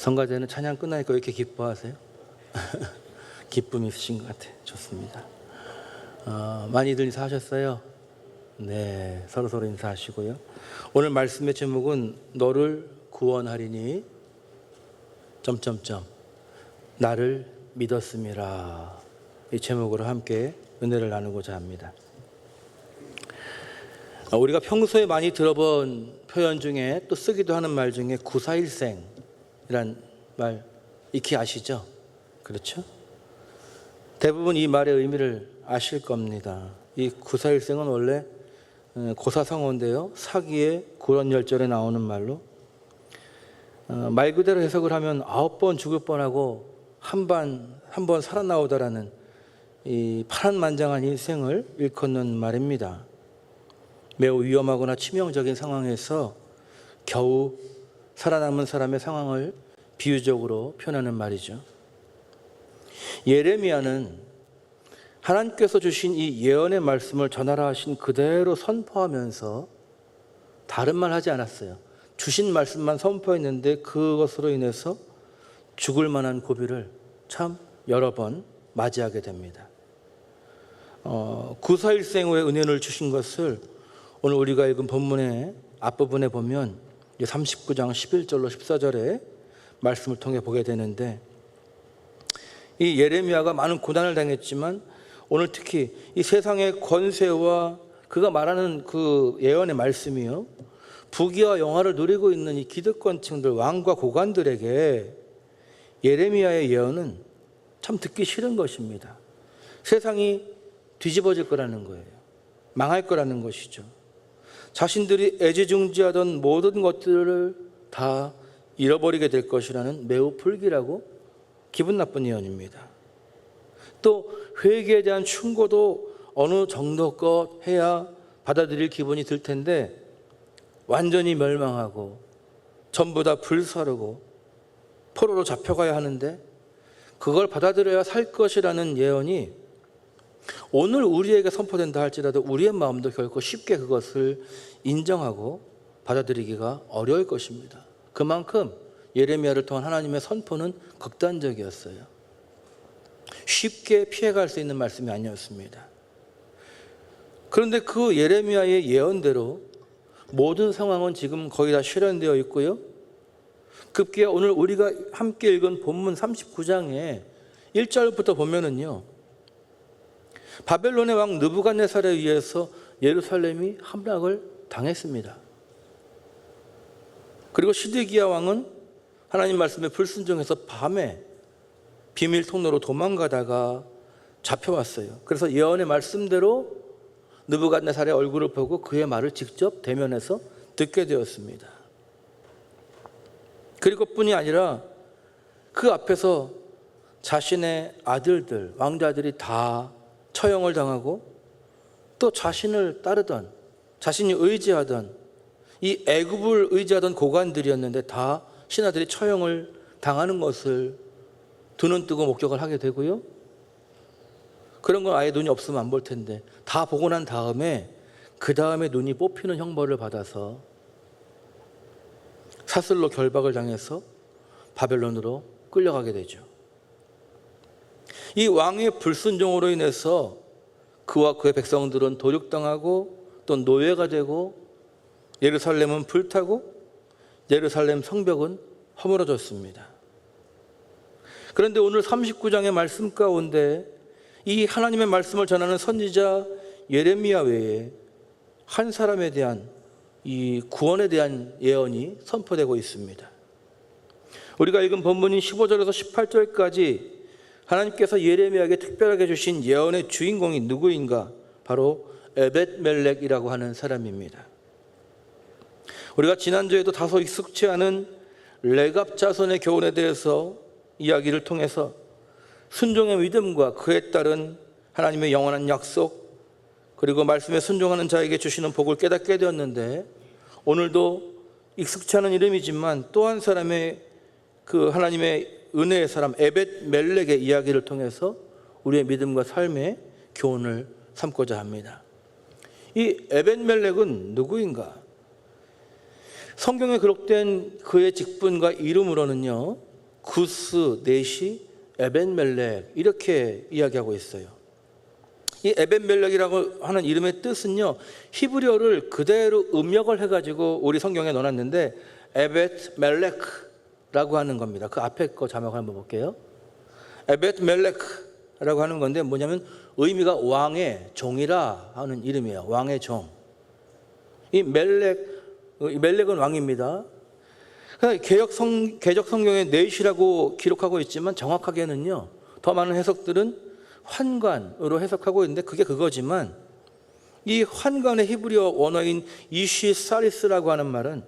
성가대는 찬양 끝나니까 왜 이렇게 기뻐하세요? 기쁨이 있으신 것 같아요. 좋습니다. 많이들 인사하셨어요? 네, 서로서로 인사하시고요. 오늘 말씀의 제목은 너를 구원하리니 나를 믿었음이라, 이 제목으로 함께 은혜를 나누고자 합니다. 우리가 평소에 많이 들어본 표현 중에 또 쓰기도 하는 말 중에 구사일생이란 말 익히 아시죠? 그렇죠? 대부분 이 말의 의미를 아실 겁니다. 이 구사일생은 원래 고사성어인데요, 사기의 구론열절에 나오는 말로 말 그대로 해석을 하면 9번 죽을 뻔하고 한 번 살아나오다라는 이 파란만장한 인생을 일컫는 말입니다. 매우 위험하거나 치명적인 상황에서 겨우 살아남은 사람의 상황을 비유적으로 표현하는 말이죠. 예레미야는 하나님께서 주신 이 예언의 말씀을 전하라 하신 그대로 선포하면서 다른 말 하지 않았어요. 주신 말씀만 선포했는데 그것으로 인해서 죽을 만한 고비를 참 여러 번 맞이하게 됩니다. 구사일생 후에 은혜를 주신 것을 오늘 우리가 읽은 본문의 앞부분에 보면 39장 11절로 14절의 말씀을 통해 보게 되는데, 이 예레미야가 많은 고난을 당했지만 오늘 특히 이 세상의 권세와 그가 말하는 그 예언의 말씀이요, 부귀와 영화를 누리고 있는 이 기득권층들, 왕과 고관들에게 예레미야의 예언은 참 듣기 싫은 것입니다. 세상이 뒤집어질 거라는 거예요. 망할 거라는 것이죠. 자신들이 애지중지하던 모든 것들을 다 잃어버리게 될 것이라는 매우 불길하고 기분 나쁜 예언입니다. 또 회개에 대한 충고도 어느 정도껏 해야 받아들일 기분이 들 텐데 완전히 멸망하고 전부 다 불사르고 포로로 잡혀가야 하는데 그걸 받아들여야 살 것이라는 예언이 오늘 우리에게 선포된다 할지라도 우리의 마음도 결코 쉽게 그것을 인정하고 받아들이기가 어려울 것입니다. 그만큼 예레미야를 통한 하나님의 선포는 극단적이었어요. 쉽게 피해갈 수 있는 말씀이 아니었습니다. 그런데 그 예레미야의 예언대로 모든 상황은 지금 거의 다 실현되어 있고요, 급기야 오늘 우리가 함께 읽은 본문 39장에 1절부터 보면은요, 바벨론의 왕 느부갓네살에 의해서 예루살렘이 함락을 당했습니다. 그리고 시드기야 왕은 하나님 말씀에 불순종해서 밤에 비밀 통로로 도망가다가 잡혀왔어요. 그래서 예언의 말씀대로 느부갓네살의 얼굴을 보고 그의 말을 직접 대면해서 듣게 되었습니다. 그리고 뿐이 아니라 그 앞에서 자신의 아들들, 왕자들이 다 처형을 당하고 또 자신을 따르던, 자신이 의지하던 이 애굽을 의지하던 고관들이었는데 다 신하들이 처형을 당하는 것을 두 눈 뜨고 목격을 하게 되고요, 그런 건 아예 눈이 없으면 안 볼 텐데 다 보고 난 다음에 그 다음에 눈이 뽑히는 형벌을 받아서 사슬로 결박을 당해서 바벨론으로 끌려가게 되죠. 이 왕의 불순종으로 인해서 그와 그의 백성들은 도륙당하고 또 노예가 되고 예루살렘은 불타고 예루살렘 성벽은 허물어졌습니다. 그런데 오늘 39장의 말씀 가운데 이 하나님의 말씀을 전하는 선지자 예레미야 외에 한 사람에 대한 이 구원에 대한 예언이 선포되고 있습니다. 우리가 읽은 본문인 15절에서 18절까지 하나님께서 예레미야에게 특별하게 주신 예언의 주인공이 누구인가? 바로 에벳멜렉이라고 하는 사람입니다. 우리가 지난주에도 다소 익숙치 않은 레갑 자손의 교훈에 대해서 이야기를 통해서 순종의 믿음과 그에 따른 하나님의 영원한 약속, 그리고 말씀에 순종하는 자에게 주시는 복을 깨닫게 되었는데, 오늘도 익숙치 않은 이름이지만 또 한 사람의 그 하나님의 은혜의 사람 에벳멜렉의 이야기를 통해서 우리의 믿음과 삶의 교훈을 삼고자 합니다. 이 에벳멜렉은 누구인가? 성경에 기록된 그의 직분과 이름으로는요, 구스, 넷이, 에벤멜렉 이렇게 이야기하고 있어요. 이 에벤멜렉이라고 하는 이름의 뜻은요, 히브리어를 그대로 음역을 해가지고 우리 성경에 넣어놨는데 에벳멜렉라고 하는 겁니다. 그 앞에 거 자막을 한번 볼게요. 에벳멜렉라고 하는 건데 뭐냐면 의미가 왕의 종이라 하는 이름이에요. 왕의 종. 이 멜렉은 왕입니다. 개적 성경에 넷이라고 기록하고 있지만 정확하게는요, 더 많은 해석들은 환관으로 해석하고 있는데 그게 그거지만 이 환관의 히브리어 원어인 이쉬사리스라고 하는 말은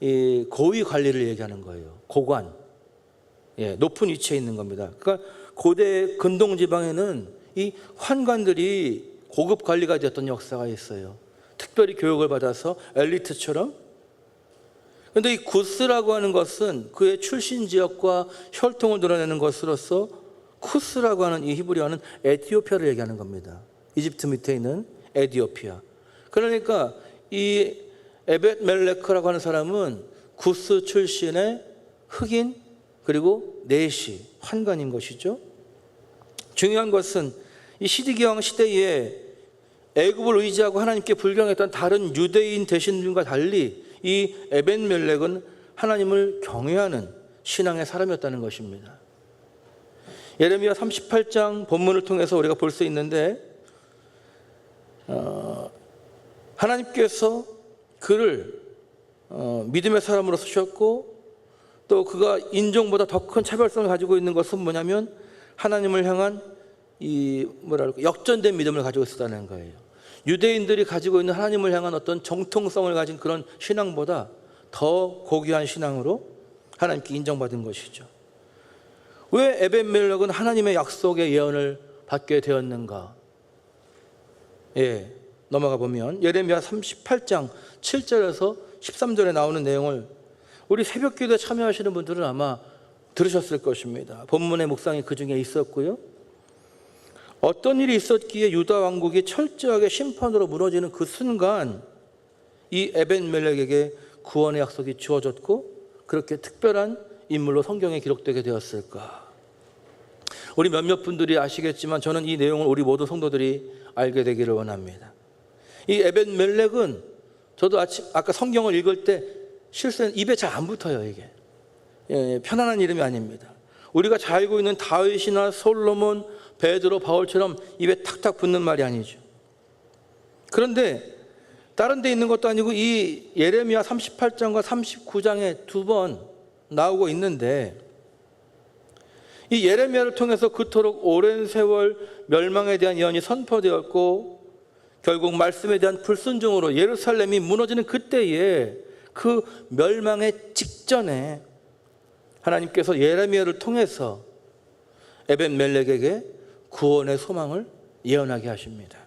이 고위 관리를 얘기하는 거예요. 고관, 높은 위치에 있는 겁니다. 그러니까 고대 근동 지방에는 이 환관들이 고급 관리가 되었던 역사가 있어요. 특별히 교육을 받아서 엘리트처럼. 그런데 이 구스라고 하는 것은 그의 출신 지역과 혈통을 드러내는 것으로서 쿠스라고 하는 이 히브리어는 에티오피아를 얘기하는 겁니다. 이집트 밑에 있는 에티오피아. 그러니까 이 에벳멜레크라고 하는 사람은 구스 출신의 흑인 그리고 넷이 환관인 것이죠. 중요한 것은 이 시드기야 왕 시대에 애굽을 의지하고 하나님께 불경했던 다른 유대인 대신들과 달리 이 에벳멜렉은 하나님을 경외하는 신앙의 사람이었다는 것입니다. 예레미야 38장 본문을 통해서 우리가 볼 수 있는데 하나님께서 그를 믿음의 사람으로 쓰셨고 또 그가 인종보다 더 큰 차별성을 가지고 있는 것은 뭐냐면 하나님을 향한 이 역전된 믿음을 가지고 있었다는 거예요. 유대인들이 가지고 있는 하나님을 향한 어떤 정통성을 가진 그런 신앙보다 더 고귀한 신앙으로 하나님께 인정받은 것이죠. 왜 에벳멜렉은 하나님의 약속의 예언을 받게 되었는가? 넘어가 보면 예레미야 38장 7절에서 13절에 나오는 내용을 우리 새벽기도에 참여하시는 분들은 아마 들으셨을 것입니다. 본문의 묵상이 그 중에 있었고요. 어떤 일이 있었기에 유다 왕국이 철저하게 심판으로 무너지는 그 순간 이 에벳멜렉에게 구원의 약속이 주어졌고 그렇게 특별한 인물로 성경에 기록되게 되었을까? 우리 몇몇 분들이 아시겠지만 저는 이 내용을 우리 모든 성도들이 알게 되기를 원합니다. 이 에벳멜렉은 저도 아까 성경을 읽을 때 실제는 입에 잘 안 붙어요. 이게 편안한 이름이 아닙니다. 우리가 잘 알고 있는 다윗이나 솔로몬, 베드로, 바울처럼 입에 탁탁 붙는 말이 아니죠. 그런데 다른 데 있는 것도 아니고 이 예레미야 38장과 39장에 두 번 나오고 있는데 이 예레미야를 통해서 그토록 오랜 세월 멸망에 대한 예언이 선포되었고 결국 말씀에 대한 불순종으로 예루살렘이 무너지는 그때에 그 멸망의 직전에 하나님께서 예레미야를 통해서 에벳멜렉에게 구원의 소망을 예언하게 하십니다.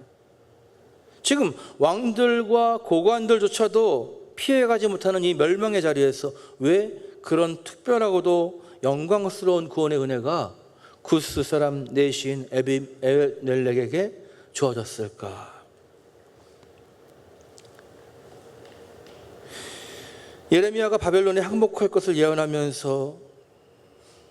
지금 왕들과 고관들조차도 피해가지 못하는 이 멸망의 자리에서 왜 그런 특별하고도 영광스러운 구원의 은혜가 구스 사람 넷인 에벳멜렉에게 주어졌을까? 예레미야가 바벨론에 항복할 것을 예언하면서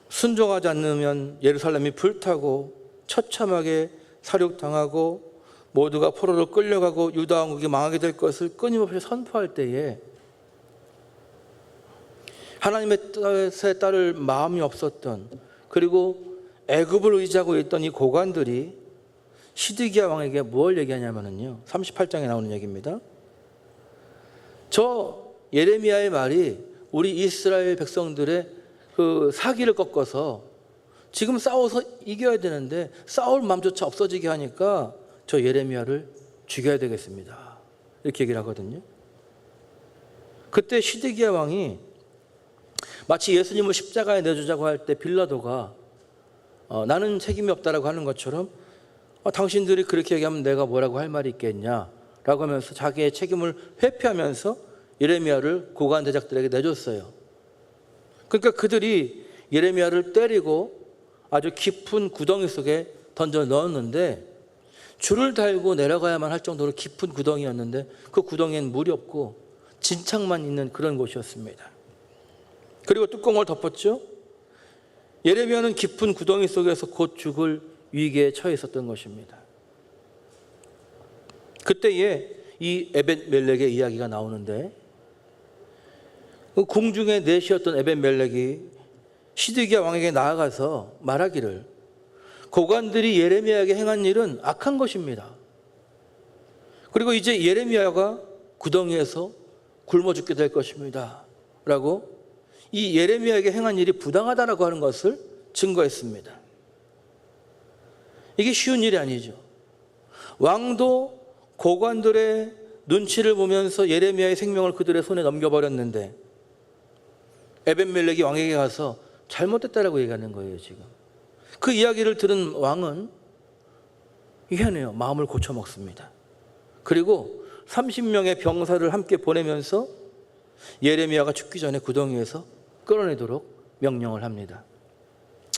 순종하지 않으면 예루살렘이 불타고 처참하게 살육당하고 모두가 포로로 끌려가고 유다 왕국이 망하게 될 것을 끊임없이 선포할 때에 하나님의 뜻에 따를 마음이 없었던 그리고 애굽을 의지하고 있던 이 고관들이 시드기야 왕에게 뭘 얘기하냐면요 38장에 나오는 얘기입니다. 저 예레미야의 말이 우리 이스라엘 백성들의 그 사기를 꺾어서 지금 싸워서 이겨야 되는데 싸울 마음조차 없어지게 하니까 저 예레미야를 죽여야 되겠습니다. 이렇게 얘기를 하거든요. 그때 시드기야 왕이 마치 예수님을 십자가에 내주자고 할 때 빌라도가 나는 책임이 없다라고 하는 것처럼 당신들이 그렇게 얘기하면 내가 뭐라고 할 말이 있겠냐라고 하면서 자기의 책임을 회피하면서 예레미야를 고관 대작들에게 내줬어요. 그러니까 그들이 예레미야를 때리고 아주 깊은 구덩이 속에 던져 넣었는데 줄을 달고 내려가야만 할 정도로 깊은 구덩이였는데 그 구덩이엔 물이 없고 진창만 있는 그런 곳이었습니다. 그리고 뚜껑을 덮었죠. 예레미야는 깊은 구덩이 속에서 곧 죽을 위기에 처해 있었던 것입니다. 그때에 이 에벤멜렉의 이야기가 나오는데, 궁중의 내시였던 에벤멜렉이 시드기야 왕에게 나아가서 말하기를, 고관들이 예레미야에게 행한 일은 악한 것입니다. 그리고 이제 예레미야가 구덩이에서 굶어 죽게 될 것입니다 라고 이 예레미야에게 행한 일이 부당하다라고 하는 것을 증거했습니다. 이게 쉬운 일이 아니죠. 왕도 고관들의 눈치를 보면서 예레미야의 생명을 그들의 손에 넘겨버렸는데, 에벤멜렉이 왕에게 가서 잘못됐다라고 얘기하는 거예요. 지금 그 이야기를 들은 왕은 희한해요. 마음을 고쳐먹습니다. 그리고 30명의 병사를 함께 보내면서 예레미야가 죽기 전에 구덩이에서 끌어내도록 명령을 합니다.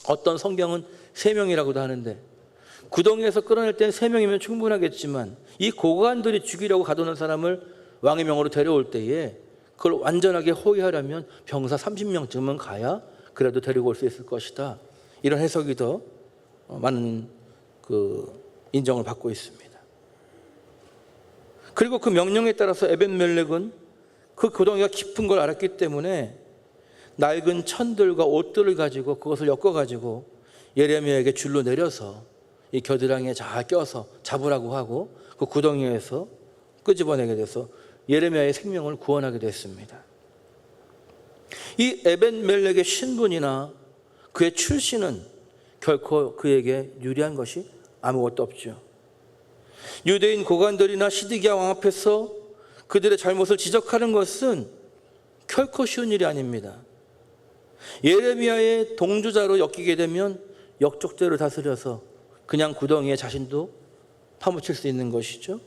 어떤 성경은 3명이라고도 하는데, 구덩이에서 끌어낼 때는 3명이면 충분하겠지만 이 고관들이 죽이려고 가두는 사람을 왕의 명으로 데려올 때에 그걸 완전하게 호위하려면 병사 30명쯤은 가야 그래도 데리고 올 수 있을 것이다. 이런 해석이 더 많은 인정을 받고 있습니다. 그리고 그 명령에 따라서 에벤멜렉은 그 구덩이가 깊은 걸 알았기 때문에 낡은 천들과 옷들을 가지고 그것을 엮어가지고 예레미야에게 줄로 내려서 이 겨드랑이에 잘 껴서 잡으라고 하고 그 구덩이에서 끄집어내게 돼서 예레미야의 생명을 구원하게 됐습니다. 이 에벤멜렉의 신분이나 그의 출신은 결코 그에게 유리한 것이 아무것도 없죠. 유대인 고관들이나 시드기야 왕 앞에서 그들의 잘못을 지적하는 것은 결코 쉬운 일이 아닙니다. 예레미야의 동조자로 엮이게 되면 역적죄를 다스려서 그냥 구덩이에 자신도 파묻힐 수 있는 것이죠.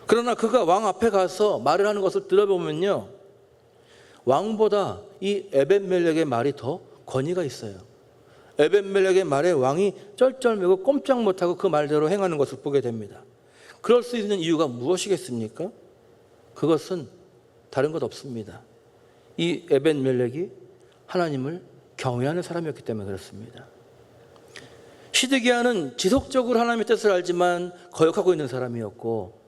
그러나 그가 왕 앞에 가서 말을 하는 것을 들어보면요, 왕보다 이 에벤멜렉의 말이 더 권위가 있어요. 에벤멜렉의 말에 왕이 쩔쩔매고 꼼짝 못하고 그 말대로 행하는 것을 보게 됩니다. 그럴 수 있는 이유가 무엇이겠습니까? 그것은 다른 것 없습니다. 이 에벤멜렉이 하나님을 경외하는 사람이었기 때문에 그렇습니다. 시드기야는 지속적으로 하나님의 뜻을 알지만 거역하고 있는 사람이었고,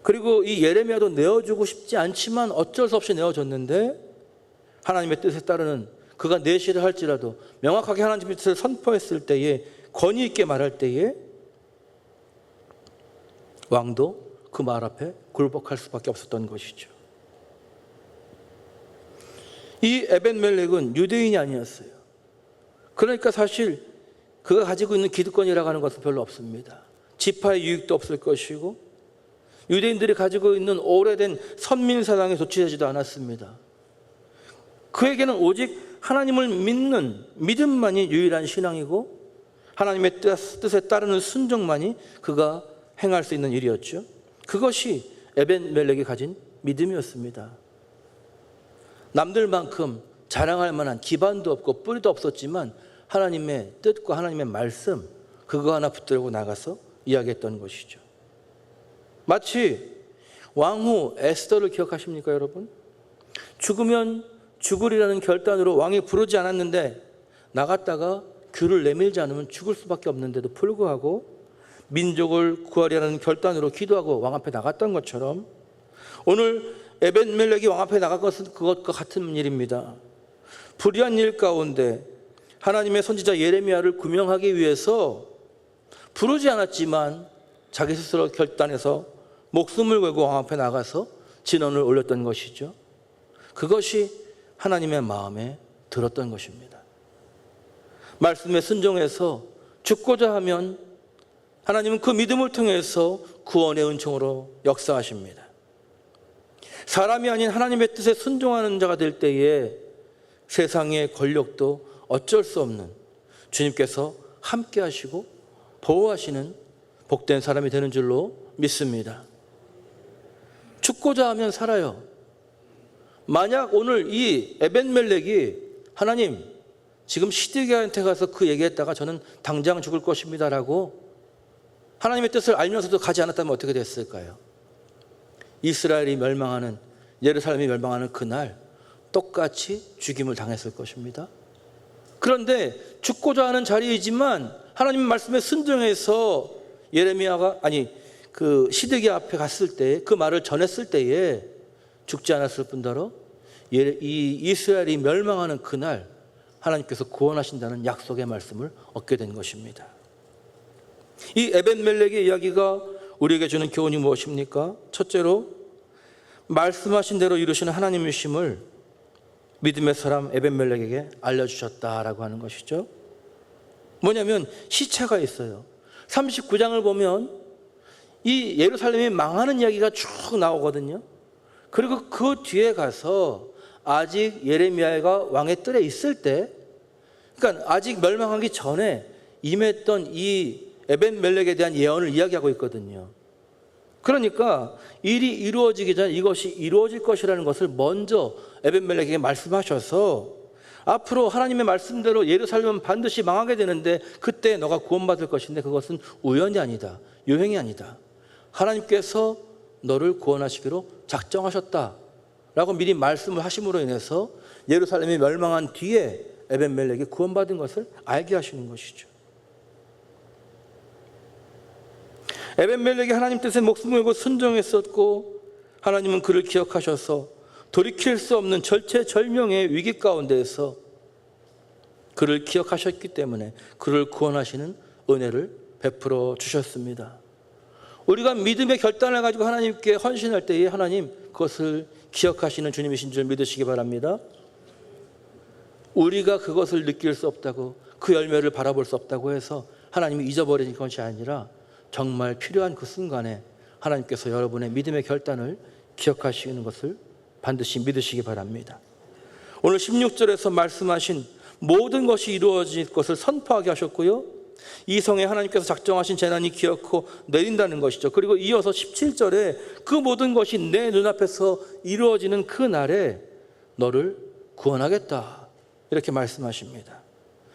그리고 이 예레미야도 내어주고 싶지 않지만 어쩔 수 없이 내어줬는데, 하나님의 뜻에 따르는 그가 내시를 할지라도 명확하게 하나님의 뜻을 선포했을 때에, 권위 있게 말할 때에 왕도 그 말 앞에 굴복할 수밖에 없었던 것이죠. 이 에벤멜렉은 유대인이 아니었어요. 그러니까 사실 그가 가지고 있는 기득권이라고 하는 것은 별로 없습니다. 지파의 유익도 없을 것이고, 유대인들이 가지고 있는 오래된 선민사상에 도취하지도 않았습니다. 그에게는 오직 하나님을 믿는 믿음만이 유일한 신앙이고, 하나님의 뜻에 따르는 순종만이 그가 행할 수 있는 일이었죠. 그것이 에벤멜렉이 가진 믿음이었습니다. 남들만큼 자랑할 만한 기반도 없고 뿌리도 없었지만 하나님의 뜻과 하나님의 말씀, 그거 하나 붙들고 나가서 이야기했던 것이죠. 마치 왕후 에스더를 기억하십니까, 여러분? 죽으면 죽으리라는 결단으로 왕이 부르지 않았는데 나갔다가 귀를 내밀지 않으면 죽을 수밖에 없는데도 불구하고 민족을 구하려는 결단으로 기도하고 왕 앞에 나갔던 것처럼, 오늘 에벤멜렉이 왕 앞에 나간 것은 그것과 같은 일입니다. 불의한 일 가운데 하나님의 선지자 예레미야를 구명하기 위해서 부르지 않았지만 자기 스스로 결단해서 목숨을 걸고 왕 앞에 나가서 진언을 올렸던 것이죠. 그것이 하나님의 마음에 들었던 것입니다. 말씀에 순종해서 죽고자 하면 하나님은 그 믿음을 통해서 구원의 은총으로 역사하십니다. 사람이 아닌 하나님의 뜻에 순종하는 자가 될 때에 세상의 권력도 어쩔 수 없는 주님께서 함께 하시고 보호하시는 복된 사람이 되는 줄로 믿습니다. 죽고자 하면 살아요. 만약 오늘 이 에벤멜렉이 하나님, 지금 시드기야한테 가서 그 얘기했다가 저는 당장 죽을 것입니다라고 하나님의 뜻을 알면서도 가지 않았다면 어떻게 됐을까요? 이스라엘이 멸망하는, 예루살렘이 멸망하는 그날 똑같이 죽임을 당했을 것입니다. 그런데 죽고자 하는 자리이지만 하나님 말씀에 순종해서 그 시드기야 앞에 갔을 때 그 말을 전했을 때에 죽지 않았을 뿐더러 이 이스라엘이 멸망하는 그날 하나님께서 구원하신다는 약속의 말씀을 얻게 된 것입니다. 이 에벤멜렉의 이야기가 우리에게 주는 교훈이 무엇입니까? 첫째로 말씀하신 대로 이루시는 하나님이심을 믿음의 사람 에벤멜렉에게 알려주셨다라고 하는 것이죠. 뭐냐면 시차가 있어요. 39장을 보면 이 예루살렘이 망하는 이야기가 쭉 나오거든요. 그리고 그 뒤에 가서 아직 예레미야가 왕의 뜰에 있을 때, 그러니까 아직 멸망하기 전에 임했던 이 에벤멜렉에 대한 예언을 이야기하고 있거든요. 그러니까 일이 이루어지기 전에 이것이 이루어질 것이라는 것을 먼저 에벤멜렉에게 말씀하셔서 앞으로 하나님의 말씀대로 예루살렘은 반드시 망하게 되는데 그때 너가 구원받을 것인데 그것은 우연이 아니다, 요행이 아니다. 하나님께서 너를 구원하시기로 작정하셨다라고 미리 말씀을 하심으로 인해서 예루살렘이 멸망한 뒤에 에벤멜렉이 구원받은 것을 알게 하시는 것이죠. 에벤멜렉이 하나님 뜻에 목숨을 걸고 순종했었고 하나님은 그를 기억하셔서 돌이킬 수 없는 절체절명의 위기 가운데에서 그를 기억하셨기 때문에 그를 구원하시는 은혜를 베풀어 주셨습니다. 우리가 믿음의 결단을 가지고 하나님께 헌신할 때에 하나님 그것을 기억하시는 주님이신 줄 믿으시기 바랍니다. 우리가 그것을 느낄 수 없다고, 그 열매를 바라볼 수 없다고 해서 하나님이 잊어버리는 것이 아니라 정말 필요한 그 순간에 하나님께서 여러분의 믿음의 결단을 기억하시는 것을 반드시 믿으시기 바랍니다. 오늘 16절에서 말씀하신 모든 것이 이루어질 것을 선포하게 하셨고요, 이 성에 하나님께서 작정하신 재난이 기어코 내린다는 것이죠. 그리고 이어서 17절에 그 모든 것이 내 눈앞에서 이루어지는 그 날에 너를 구원하겠다 이렇게 말씀하십니다.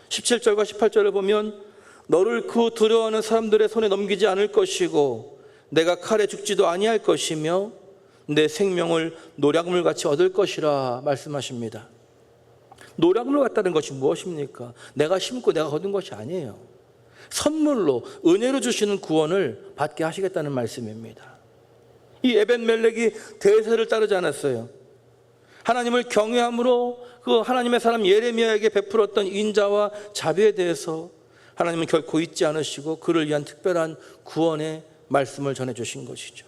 17절과 18절을 보면 너를 그 두려워하는 사람들의 손에 넘기지 않을 것이고 내가 칼에 죽지도 아니할 것이며 내 생명을 노략물같이 얻을 것이라 말씀하십니다. 노략물 같다는 것이 무엇입니까? 내가 심고 내가 거둔 것이 아니에요. 선물로 은혜로 주시는 구원을 받게 하시겠다는 말씀입니다. 이 에벤멜렉이 대세를 따르지 않았어요. 하나님을 경외함으로 그 하나님의 사람 예레미야에게 베풀었던 인자와 자비에 대해서 하나님은 결코 잊지 않으시고 그를 위한 특별한 구원의 말씀을 전해주신 것이죠.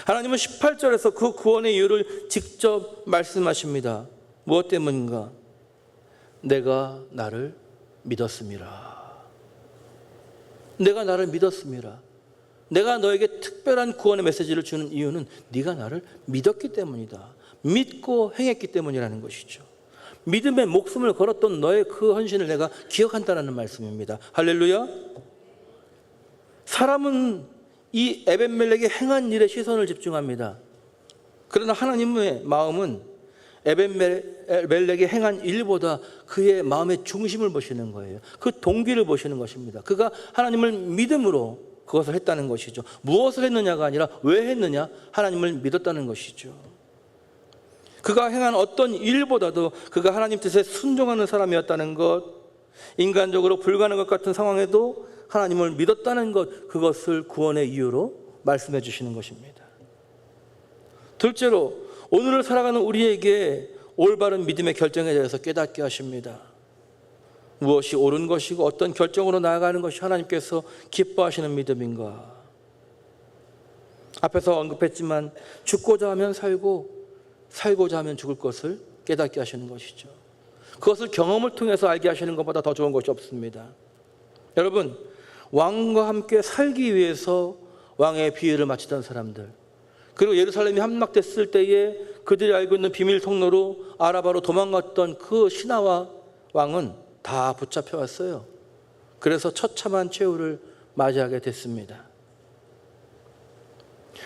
하나님은 18절에서 그 구원의 이유를 직접 말씀하십니다. 무엇 때문인가? 내가 나를 믿었음이라. 내가 나를 믿었음이라. 내가 너에게 특별한 구원의 메시지를 주는 이유는 네가 나를 믿었기 때문이다. 믿고 행했기 때문이라는 것이죠. 믿음에 목숨을 걸었던 너의 그 헌신을 내가 기억한다는 말씀입니다. 할렐루야. 사람은 이 에벤멜렉이 행한 일에 시선을 집중합니다. 그러나 하나님의 마음은 에벤멜렉이 행한 일보다 그의 마음의 중심을 보시는 거예요. 그 동기를 보시는 것입니다. 그가 하나님을 믿음으로 그것을 했다는 것이죠. 무엇을 했느냐가 아니라 왜 했느냐? 하나님을 믿었다는 것이죠. 그가 행한 어떤 일보다도 그가 하나님 뜻에 순종하는 사람이었다는 것, 인간적으로 불가능한 것 같은 상황에도 하나님을 믿었다는 것, 그것을 구원의 이유로 말씀해 주시는 것입니다. 둘째로 오늘을 살아가는 우리에게 올바른 믿음의 결정에 대해서 깨닫게 하십니다. 무엇이 옳은 것이고 어떤 결정으로 나아가는 것이 하나님께서 기뻐하시는 믿음인가? 앞에서 언급했지만 죽고자 하면 살고 살고자 하면 죽을 것을 깨닫게 하시는 것이죠. 그것을 경험을 통해서 알게 하시는 것보다 더 좋은 것이 없습니다. 여러분, 왕과 함께 살기 위해서 왕의 비위를 마치던 사람들, 그리고 예루살렘이 함락됐을 때에 그들이 알고 있는 비밀 통로로 아라바로 도망갔던 그 신하와 왕은 다 붙잡혀왔어요. 그래서 처참한 최후를 맞이하게 됐습니다.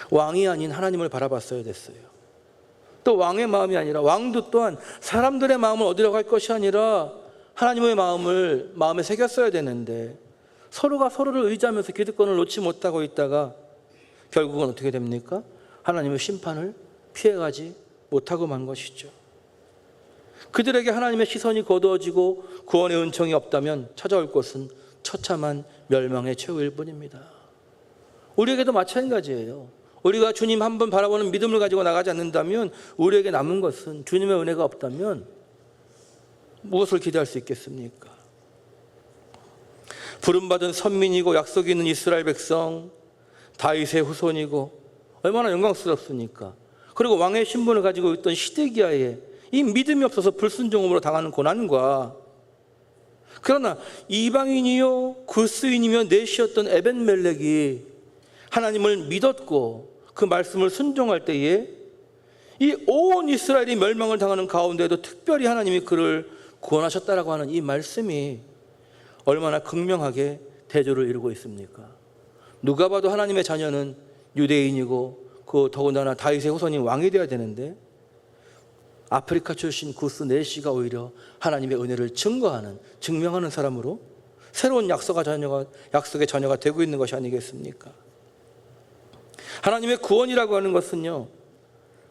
왕이 아닌 하나님을 바라봤어야 됐어요. 또 왕의 마음이 아니라, 왕도 또한 사람들의 마음을 얻으려고 할 것이 아니라 하나님의 마음에 새겼어야 되는데 서로가 서로를 의지하면서 기득권을 놓지 못하고 있다가 결국은 어떻게 됩니까? 하나님의 심판을 피해가지 못하고 만 것이죠. 그들에게 하나님의 시선이 거두어지고 구원의 은총이 없다면 찾아올 것은 처참한 멸망의 최후일 뿐입니다. 우리에게도 마찬가지예요. 우리가 주님 한 번 바라보는 믿음을 가지고 나가지 않는다면 우리에게 남은 것은, 주님의 은혜가 없다면 무엇을 기대할 수 있겠습니까? 부름받은 선민이고 약속이 있는 이스라엘 백성, 다윗의 후손이고 얼마나 영광스럽습니까? 그리고 왕의 신분을 가지고 있던 시드기야에 이 믿음이 없어서 불순종으로 당하는 고난과, 그러나 이방인이요 구스인이며 넷이었던 에벤멜렉이 하나님을 믿었고 그 말씀을 순종할 때에 이 온 이스라엘이 멸망을 당하는 가운데도 특별히 하나님이 그를 구원하셨다라고 하는 이 말씀이 얼마나 극명하게 대조를 이루고 있습니까? 누가 봐도 하나님의 자녀는 유대인이고 그 더군다나 다윗의 후손인 왕이 되어야 되는데 아프리카 출신 구스 넷시가 오히려 하나님의 은혜를 증명하는 사람으로 새로운 약속의 자녀가 되고 있는 것이 아니겠습니까? 하나님의 구원이라고 하는 것은요,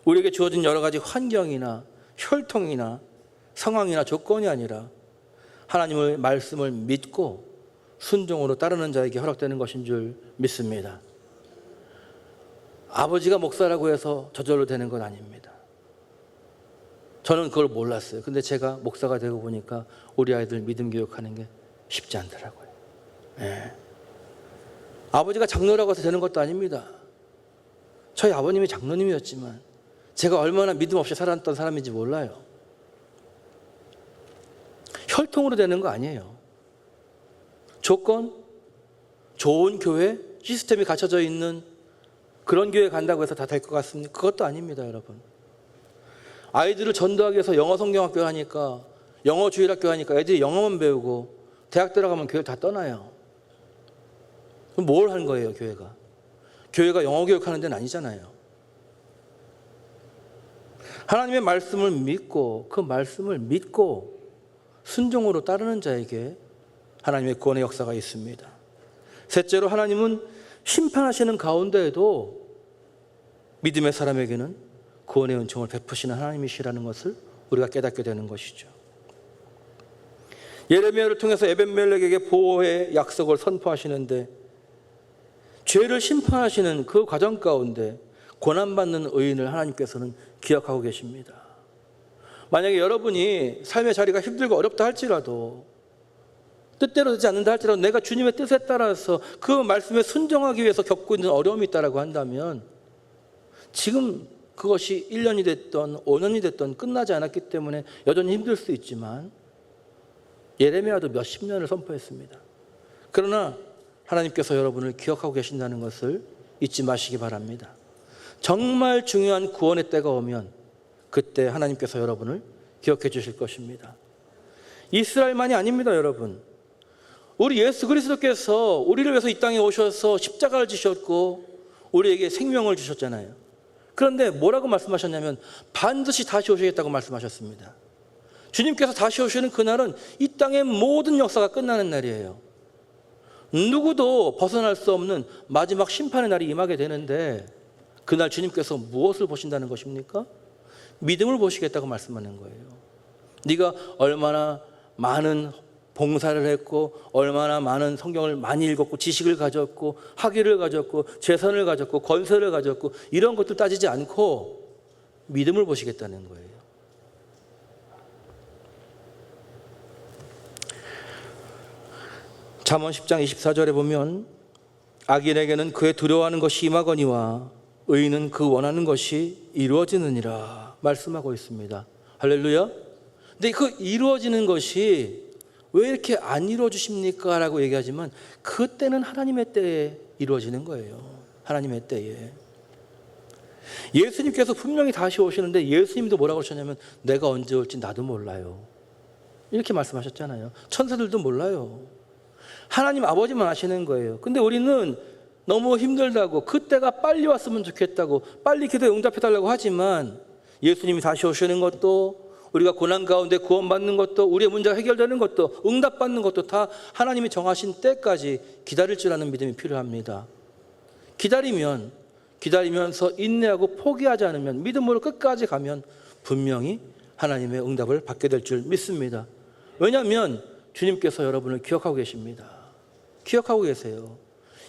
우리에게 주어진 여러 가지 환경이나 혈통이나 상황이나 조건이 아니라 하나님의 말씀을 믿고 순종으로 따르는 자에게 허락되는 것인 줄 믿습니다. 아버지가 목사라고 해서 저절로 되는 건 아닙니다. 저는 그걸 몰랐어요. 근데 제가 목사가 되고 보니까 우리 아이들 믿음 교육하는 게 쉽지 않더라고요. 아버지가 장로라고 해서 되는 것도 아닙니다. 저희 아버님이 장로님이었지만 제가 얼마나 믿음 없이 살았던 사람인지 몰라요. 혈통으로 되는 거 아니에요. 조건, 좋은 교회, 시스템이 갖춰져 있는 그런 교회 간다고 해서 다 될 것 같습니까? 그것도 아닙니다, 여러분. 아이들을 전도하기 위해서 영어 성경학교 하니까, 영어 주일학교 하니까 애들이 영어만 배우고 대학 들어가면 교회 다 떠나요. 그럼 뭘 한 거예요, 교회가? 교회가 영어 교육하는 데는 아니잖아요. 하나님의 말씀을 믿고 그 말씀을 믿고 순종으로 따르는 자에게 하나님의 구원의 역사가 있습니다. 셋째로, 하나님은 심판하시는 가운데에도 믿음의 사람에게는 구원의 은총을 베푸시는 하나님이시라는 것을 우리가 깨닫게 되는 것이죠. 예레미야를 통해서 에벤멜렉에게 보호의 약속을 선포하시는데, 죄를 심판하시는 그 과정 가운데 고난받는 의인을 하나님께서는 기억하고 계십니다. 만약에 여러분이 삶의 자리가 힘들고 어렵다 할지라도, 뜻대로 되지 않는다 할지라도 내가 주님의 뜻에 따라서 그 말씀에 순종하기 위해서 겪고 있는 어려움이 있다고 한다면, 지금 그것이 1년이 됐던 5년이 됐던 끝나지 않았기 때문에 여전히 힘들 수 있지만 예레미야도 몇십 년을 선포했습니다. 그러나 하나님께서 여러분을 기억하고 계신다는 것을 잊지 마시기 바랍니다. 정말 중요한 구원의 때가 오면 그때 하나님께서 여러분을 기억해 주실 것입니다. 이스라엘만이 아닙니다, 여러분. 우리 예수 그리스도께서 우리를 위해서 이 땅에 오셔서 십자가를 지셨고 우리에게 생명을 주셨잖아요. 그런데 뭐라고 말씀하셨냐면 반드시 다시 오시겠다고 말씀하셨습니다. 주님께서 다시 오시는 그날은 이 땅의 모든 역사가 끝나는 날이에요. 누구도 벗어날 수 없는 마지막 심판의 날이 임하게 되는데, 그날 주님께서 무엇을 보신다는 것입니까? 믿음을 보시겠다고 말씀하는 거예요. 네가 얼마나 많은 봉사를 했고, 얼마나 많은 성경을 많이 읽었고, 지식을 가졌고, 학위를 가졌고, 재산을 가졌고, 건설을 가졌고, 이런 것들 따지지 않고 믿음을 보시겠다는 거예요. 잠언 10장 24절에 보면 악인에게는 그의 두려워하는 것이 임하거니와 의인은 그 원하는 것이 이루어지느니라 말씀하고 있습니다. 할렐루야. 근데 그 이루어지는 것이 왜 이렇게 안 이루어지십니까? 라고 얘기하지만 그때는 하나님의 때에 이루어지는 거예요. 하나님의 때에. 예수님께서 분명히 다시 오시는데 예수님도 뭐라고 하셨냐면 내가 언제 올지 나도 몰라요. 이렇게 말씀하셨잖아요. 천사들도 몰라요. 하나님 아버지만 아시는 거예요. 근데 우리는 너무 힘들다고, 그때가 빨리 왔으면 좋겠다고, 빨리 기도에 응답해달라고 하지만 예수님이 다시 오시는 것도, 우리가 고난 가운데 구원받는 것도, 우리의 문제가 해결되는 것도, 응답받는 것도 다 하나님이 정하신 때까지 기다릴 줄 아는 믿음이 필요합니다. 기다리면서 인내하고 포기하지 않으면, 믿음으로 끝까지 가면 분명히 하나님의 응답을 받게 될 줄 믿습니다. 왜냐하면 주님께서 여러분을 기억하고 계십니다. 기억하고 계세요.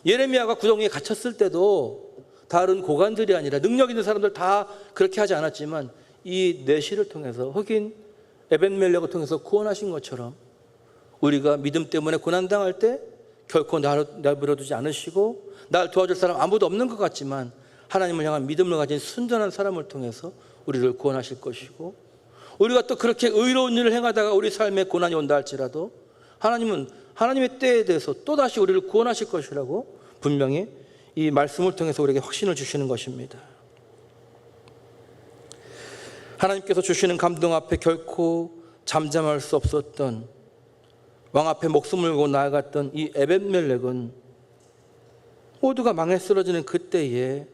예레미야가 구덩이에 갇혔을 때도 다른 고관들이 아니라 능력 있는 사람들 다 그렇게 하지 않았지만 이 내시를 통해서 흑인 에벤멜렉을 통해서 구원하신 것처럼 우리가 믿음 때문에 고난당할 때 결코 나를 내버려두지 않으시고 날 도와줄 사람 아무도 없는 것 같지만 하나님을 향한 믿음을 가진 순전한 사람을 통해서 우리를 구원하실 것이고, 우리가 또 그렇게 의로운 일을 행하다가 우리 삶에 고난이 온다 할지라도 하나님은 하나님의 때에 대해서 또다시 우리를 구원하실 것이라고 분명히 이 말씀을 통해서 우리에게 확신을 주시는 것입니다. 하나님께서 주시는 감동 앞에 결코 잠잠할 수 없었던, 왕 앞에 목숨을 걸고 나아갔던 이 에벤멜렉은 모두가 망해 쓰러지는 그때에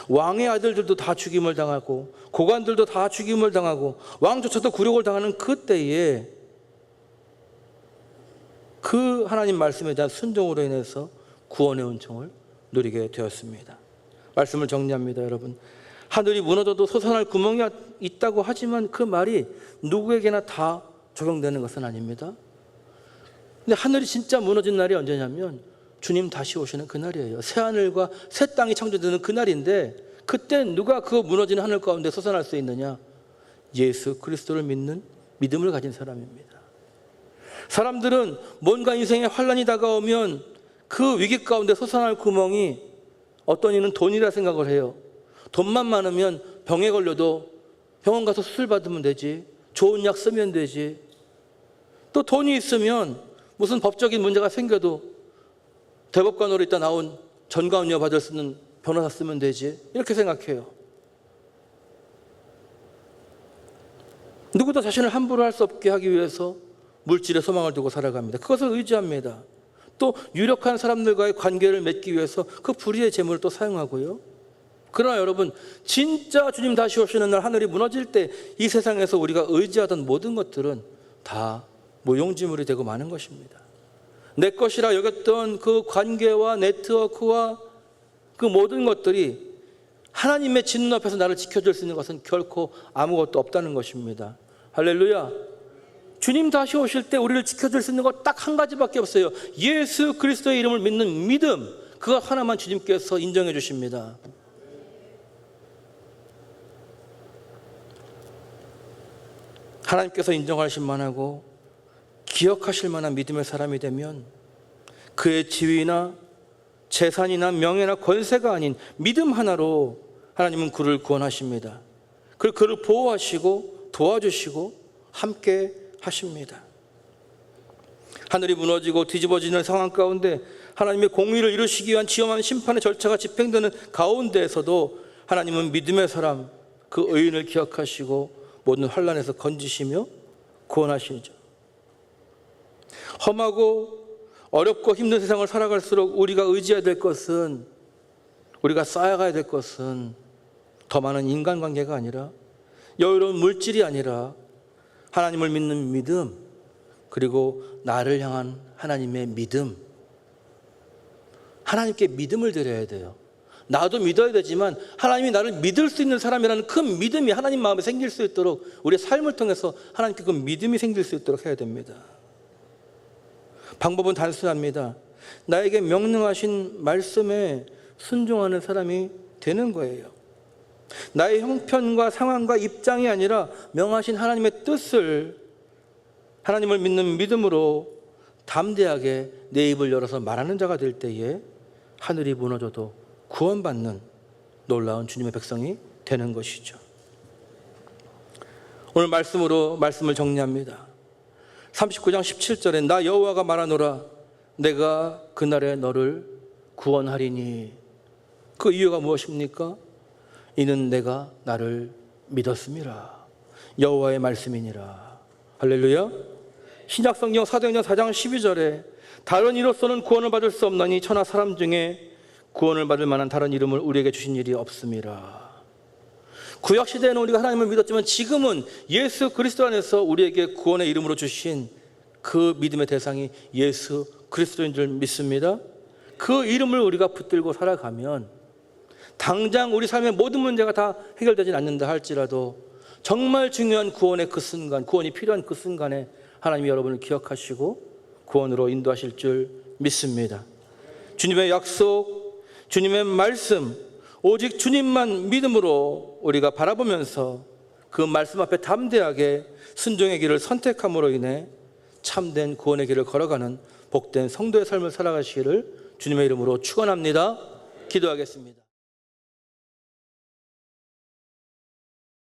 왕의 아들들도 다 죽임을 당하고 고관들도 다 죽임을 당하고 왕조차도 굴욕을 당하는 그때에 그 하나님 말씀에 대한 순종으로 인해서 구원의 은총을 누리게 되었습니다. 말씀을 정리합니다, 여러분. 하늘이 무너져도 솟아날 구멍이 있다고 하지만 그 말이 누구에게나 다 적용되는 것은 아닙니다. 근데 하늘이 진짜 무너진 날이 언제냐면 주님 다시 오시는 그날이에요. 새 하늘과 새 땅이 창조되는 그날인데, 그때 누가 그 무너지는 하늘 가운데 솟아날 수 있느냐? 예수 그리스도를 믿는 믿음을 가진 사람입니다. 사람들은 뭔가 인생에 환란이 다가오면 그 위기 가운데 솟아날 구멍이, 어떤 이는 돈이라 생각을 해요. 돈만 많으면 병에 걸려도 병원 가서 수술 받으면 되지, 좋은 약 쓰면 되지, 또 돈이 있으면 무슨 법적인 문제가 생겨도 대법관으로 있다 나온 전가운여 받을 수 있는 변호사 쓰면 되지, 이렇게 생각해요. 누구도 자신을 함부로 할 수 없게 하기 위해서 물질에 소망을 두고 살아갑니다. 그것을 의지합니다. 또 유력한 사람들과의 관계를 맺기 위해서 그 불의의 재물을 또 사용하고요. 그러나 여러분, 진짜 주님 다시 오시는 날 하늘이 무너질 때 이 세상에서 우리가 의지하던 모든 것들은 다 무용지물이 되고 마는 것입니다. 내 것이라 여겼던 그 관계와 네트워크와 그 모든 것들이 하나님의 진노 앞에서 나를 지켜줄 수 있는 것은 결코 아무것도 없다는 것입니다. 할렐루야. 주님 다시 오실 때 우리를 지켜줄 수 있는 것 딱 한 가지밖에 없어요. 예수 그리스도의 이름을 믿는 믿음, 그것 하나만 주님께서 인정해 주십니다. 하나님께서 인정하실 만하고 기억하실 만한 믿음의 사람이 되면 그의 지위나 재산이나 명예나 권세가 아닌 믿음 하나로 하나님은 그를 구원하십니다. 그를 보호하시고 도와주시고 함께 하십니다. 하늘이 무너지고 뒤집어지는 상황 가운데 하나님의 공의를 이루시기 위한 지엄한 심판의 절차가 집행되는 가운데에서도 하나님은 믿음의 사람, 그 의인을 기억하시고 모든 환난에서 건지시며 구원하시죠. 험하고 어렵고 힘든 세상을 살아갈수록 우리가 의지해야 될 것은, 우리가 쌓아가야 될 것은 더 많은 인간관계가 아니라, 여유로운 물질이 아니라 하나님을 믿는 믿음, 그리고 나를 향한 하나님의 믿음. 하나님께 믿음을 드려야 돼요. 나도 믿어야 되지만 하나님이 나를 믿을 수 있는 사람이라는 큰 믿음이 하나님 마음에 생길 수 있도록 우리의 삶을 통해서 하나님께 그 믿음이 생길 수 있도록 해야 됩니다. 방법은 단순합니다. 나에게 명령하신 말씀에 순종하는 사람이 되는 거예요. 나의 형편과 상황과 입장이 아니라 명하신 하나님의 뜻을, 하나님을 믿는 믿음으로 담대하게 내 입을 열어서 말하는 자가 될 때에 하늘이 무너져도 구원받는 놀라운 주님의 백성이 되는 것이죠. 오늘 말씀으로 말씀을 정리합니다. 39장 17절에 나 여호와가 말하노라 내가 그날에 너를 구원하리니. 그 이유가 무엇입니까? 이는 내가 나를 믿었음이라. 여호와의 말씀이니라. 할렐루야. 신약성경 사도행전 4장 12절에 다른 이로서는 구원을 받을 수 없나니 천하 사람 중에 구원을 받을 만한 다른 이름을 우리에게 주신 일이 없음이라. 구약시대에는 우리가 하나님을 믿었지만 지금은 예수 그리스도 안에서 우리에게 구원의 이름으로 주신 그 믿음의 대상이 예수 그리스도인 줄 믿습니다. 그 이름을 우리가 붙들고 살아가면 당장 우리 삶의 모든 문제가 다 해결되진 않는다 할지라도 정말 중요한 구원의 그 순간, 구원이 필요한 그 순간에 하나님이 여러분을 기억하시고 구원으로 인도하실 줄 믿습니다. 주님의 약속, 주님의 말씀, 오직 주님만 믿음으로 우리가 바라보면서 그 말씀 앞에 담대하게 순종의 길을 선택함으로 인해 참된 구원의 길을 걸어가는 복된 성도의 삶을 살아가시기를 주님의 이름으로 축원합니다. 기도하겠습니다.